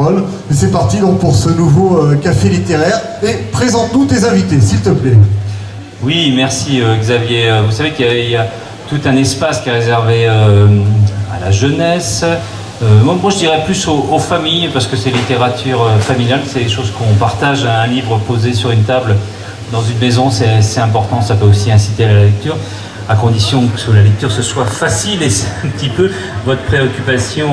Et c'est parti donc pour ce nouveau café littéraire. Et présente-nous tes invités, s'il te plaît. Oui, merci Xavier. Vous savez qu'il y a tout un espace qui est réservé à la jeunesse. Moi, je dirais plus aux familles, parce que c'est littérature familiale, c'est des choses qu'on partage. Un livre posé sur une table dans une maison, c'est important. Ça peut aussi inciter à la lecture, à condition que la lecture ce soit facile. Et c'est un petit peu votre préoccupation,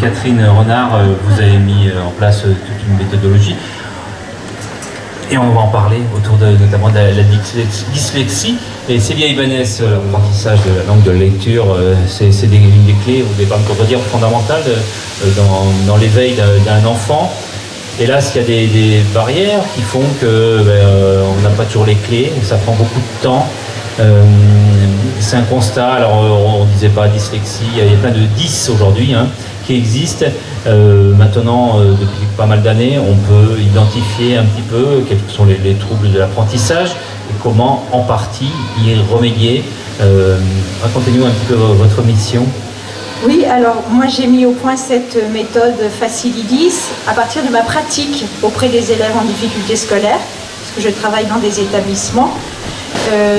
Catherine Renard. Vous avez mis en place toute une méthodologie. Et on va en parler autour notamment de la dyslexie. Et Célia Ibanez, l'apprentissage de la langue de lecture, c'est une des clés, ou des pas encore dire fondamentales dans l'éveil d'un enfant. Hélas, il y a des barrières qui font qu'on n'a pas toujours les clés, ça prend beaucoup de temps. C'est un constat, alors on ne disait pas dyslexie, il y a plein de 10 aujourd'hui qui existent. Maintenant, depuis pas mal d'années, on peut identifier un petit peu quels sont les troubles de l'apprentissage et comment en partie y remédier. Racontez-nous un petit peu votre mission. Oui, alors moi j'ai mis au point cette méthode Facilidis à partir de ma pratique auprès des élèves en difficulté scolaire, parce que je travaille dans des établissements.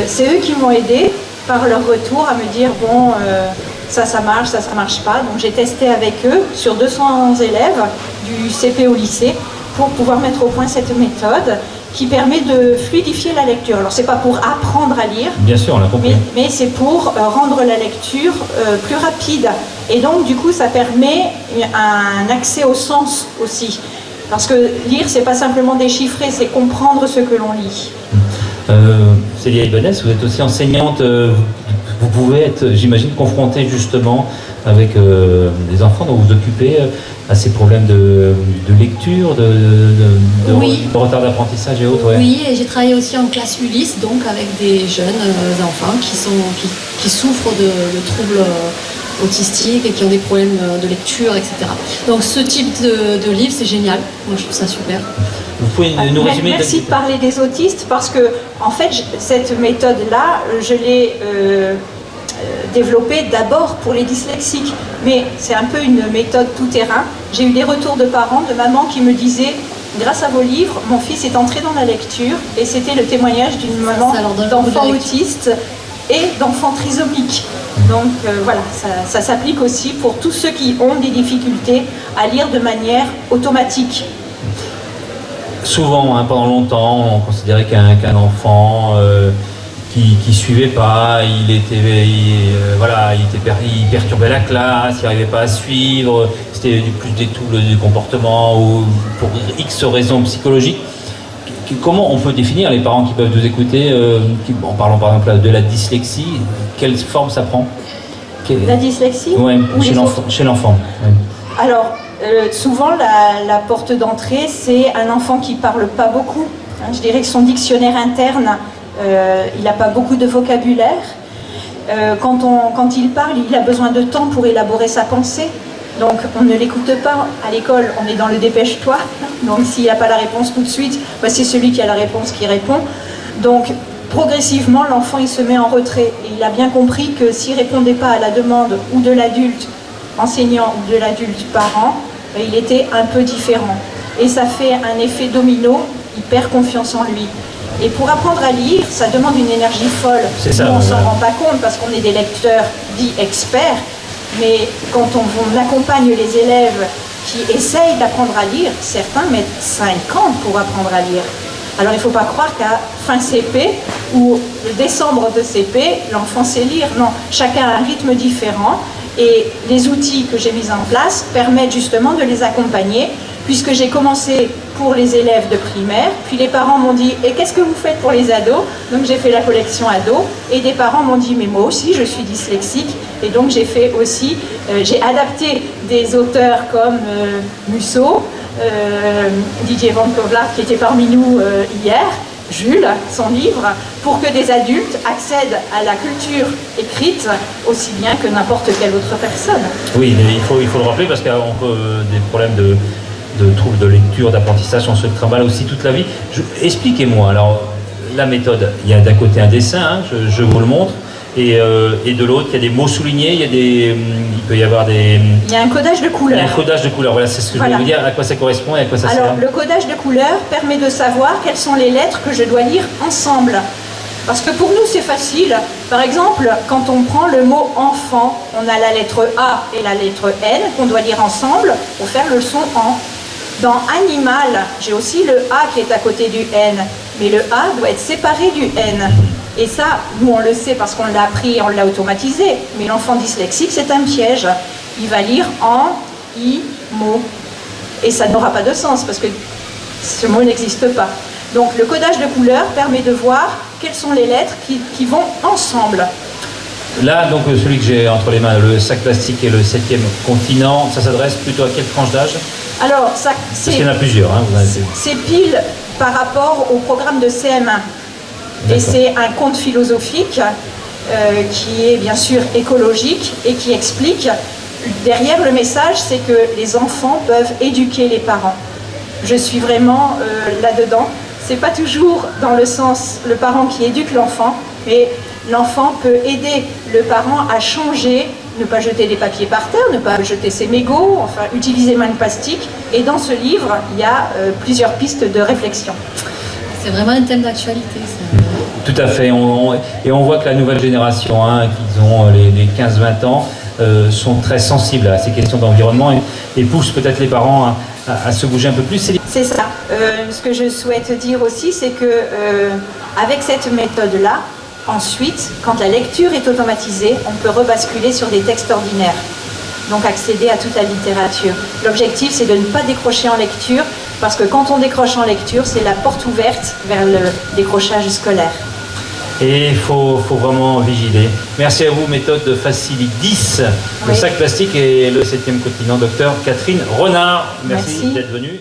C'est eux qui m'ont aidé par leur retour à me dire bon, ça marche, ça marche pas. Donc j'ai testé avec eux sur 200 élèves du CP au lycée pour pouvoir mettre au point cette méthode qui permet de fluidifier la lecture. Alors c'est pas pour apprendre à lire, bien sûr, on l'a compris, mais c'est pour rendre la lecture plus rapide. Et donc du coup ça permet un accès au sens aussi. Parce que lire c'est pas simplement déchiffrer, c'est comprendre ce que l'on lit. Célia Ibanez, vous êtes aussi enseignante, vous pouvez être, j'imagine, confrontée justement avec des enfants dont vous vous occupez à ces problèmes de lecture, oui. de retard d'apprentissage et autres. Ouais. Oui, et j'ai travaillé aussi en classe Ulysse, donc avec des jeunes enfants qui souffrent de troubles autistiques et qui ont des problèmes de lecture, etc. Donc ce type de livre, c'est génial. Moi, je trouve ça super. Vous pouvez nous résumer? Merci de parler des autistes, parce que en fait cette méthode-là, je l'ai développée d'abord pour les dyslexiques, mais c'est un peu une méthode tout-terrain. J'ai eu des retours de parents, de mamans qui me disaient grâce à vos livres, mon fils est entré dans la lecture, et c'était le témoignage d'une maman d'enfants autistes et d'enfants trisomiques. Donc voilà, ça s'applique aussi pour tous ceux qui ont des difficultés à lire de manière automatique. Souvent, pendant longtemps, on considérait qu'un enfant qui suivait pas, il perturbait la classe, il n'arrivait pas à suivre, c'était plus des troubles du comportement ou pour X raisons psychologiques. Comment on peut définir, les parents qui peuvent nous écouter, en parlant par exemple de la dyslexie, quelle forme ça prend? La dyslexie? Oui, chez l'enfant. Ouais. Alors, souvent, la porte d'entrée, c'est un enfant qui ne parle pas beaucoup. Je dirais que son dictionnaire interne, il n'a pas beaucoup de vocabulaire. Quand il parle, il a besoin de temps pour élaborer sa pensée. Donc, on ne l'écoute pas. À l'école, on est dans le dépêche-toi. Donc, s'il n'a pas la réponse tout de suite, c'est celui qui a la réponse qui répond. Donc, progressivement, l'enfant, il se met en retrait. Et il a bien compris que s'il ne répondait pas à la demande ou de l'adulte enseignant ou de l'adulte parent, il était un peu différent. Et ça fait un effet domino, il perd confiance en lui. Et pour apprendre à lire, ça demande une énergie folle. C'est ça, on ne s'en rend pas compte parce qu'on est des lecteurs dits experts, mais quand on accompagne les élèves qui essayent d'apprendre à lire, certains mettent 5 ans pour apprendre à lire. Alors il ne faut pas croire qu'à fin CP ou décembre de CP, l'enfant sait lire. Non, chacun a un rythme différent. Et les outils que j'ai mis en place permettent justement de les accompagner, puisque j'ai commencé pour les élèves de primaire, puis les parents m'ont dit « Et qu'est-ce que vous faites pour les ados ?» Donc j'ai fait la collection ados, et des parents m'ont dit « Mais moi aussi, je suis dyslexique », et donc j'ai fait aussi, j'ai adapté des auteurs comme Musso, Didier Van Kovlar qui était parmi nous hier, Jules, son livre, pour que des adultes accèdent à la culture écrite aussi bien que n'importe quelle autre personne. Oui, mais il faut le rappeler parce qu'on peut des problèmes de troubles de lecture, d'apprentissage, on se trimballe aussi toute la vie. Expliquez-moi, alors, la méthode, il y a d'un côté un dessin, je vous le montre, et de l'autre, il y a des mots soulignés, il peut y avoir des... Il y a un codage de Il y couleurs. a un codage de couleurs, voilà, c'est ce que je voulais vous dire, à quoi ça correspond et à quoi ça Alors, sert. le codage de couleurs permet de savoir quelles sont les lettres que je dois lire ensemble. Parce que pour nous, c'est facile. Par exemple, quand on prend le mot enfant, on a la lettre A et la lettre N qu'on doit lire ensemble pour faire le son en. Dans animal, j'ai aussi le A qui est à côté du N, mais le A doit être séparé du N. Et ça, nous on le sait parce qu'on l'a appris et on l'a automatisé, mais l'enfant dyslexique, c'est un piège. Il va lire en, I, mot. Et ça n'aura pas de sens parce que ce mot n'existe pas. Donc le codage de couleurs permet de voir quelles sont les lettres qui vont ensemble. Là, donc celui que j'ai entre les mains, le sac plastique et le 7e continent, ça s'adresse plutôt à quel tranche d'âge? Alors, ça, Parce qu'il y en a plusieurs. Hein, c'est pile par rapport au programme de CM1. Et c'est un conte philosophique qui est bien sûr écologique et qui explique, derrière le message, c'est que les enfants peuvent éduquer les parents. Je suis vraiment là-dedans. C'est pas toujours dans le sens le parent qui éduque l'enfant, mais l'enfant peut aider le parent à changer, ne pas jeter des papiers par terre, ne pas jeter ses mégots, enfin utiliser moins de plastique. Et dans ce livre, il y a plusieurs pistes de réflexion. C'est vraiment un thème d'actualité. Tout à fait. Et on voit que la nouvelle génération, hein, qui ont les 15-20 ans, sont très sensibles à ces questions d'environnement et poussent peut-être les parents à se bouger un peu plus. C'est ça. Ce que je souhaite dire aussi, c'est que avec cette méthode-là, ensuite, quand la lecture est automatisée, on peut rebasculer sur des textes ordinaires. Donc accéder à toute la littérature. L'objectif, c'est de ne pas décrocher en lecture, parce que quand on décroche en lecture, c'est la porte ouverte vers le décrochage scolaire. Et il faut vraiment vigiler. Merci à vous, méthode Facili 10, le sac plastique et le 7e continent, docteur Catherine Renard. Merci. D'être venue.